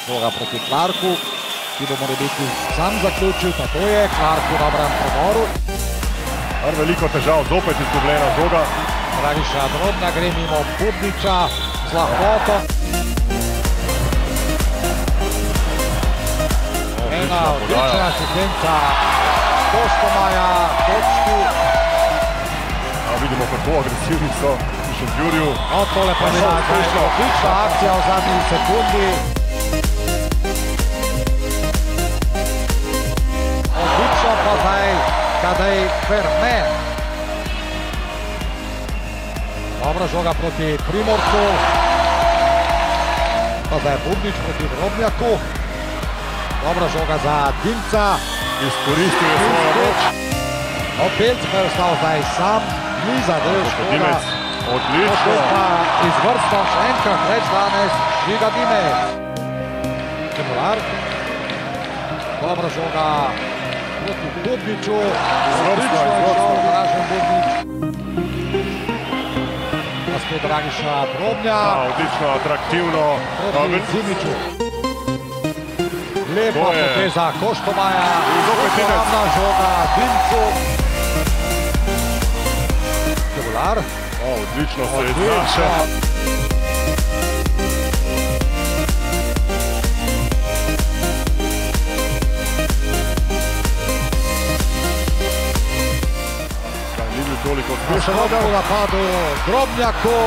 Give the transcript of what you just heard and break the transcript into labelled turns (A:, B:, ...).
A: Žoga proti Clarku, ki bo mora biti sam zaključil, tako je, Clark v dobrem premoru.
B: Kar veliko težav, zopet izgubljena žoga.
A: Dragiša Drobnjak gre mimo Bubniča z lahkoto. Ena odlična asistenca Kostomaja, točki.
B: Vidimo, kako agresivni so v Šentjurju.
A: No, tole pa je odlična akcija v zadnji sekundi. Odlično pa zdaj Tadej Ferme. Dobra žoga proti Primorcu. Pa zdaj Bubnič proti Drobnjaku. Dobra žoga za Dimca.
B: Izkoristil je svojo moč.
A: Pelc pa je ostal zdaj sam. Ni zadev škoda.
B: Odlično.
A: Izvrstno še enkrat več danes Žiga Dimec. Kemular. Dobra žoga proti Bubniču. Odlično je šel Dražen Bubnič. Pa spet Dragiša Drobnjak.
B: Odlično, atraktivno.
A: Proti Zimiču. Lepa poteza Kostomaja. Uporabna žoga Dimcu. Kemular.
B: Odlično se je znašel. Ni bil toliko uspešen.
A: Napadu Drobnjaku.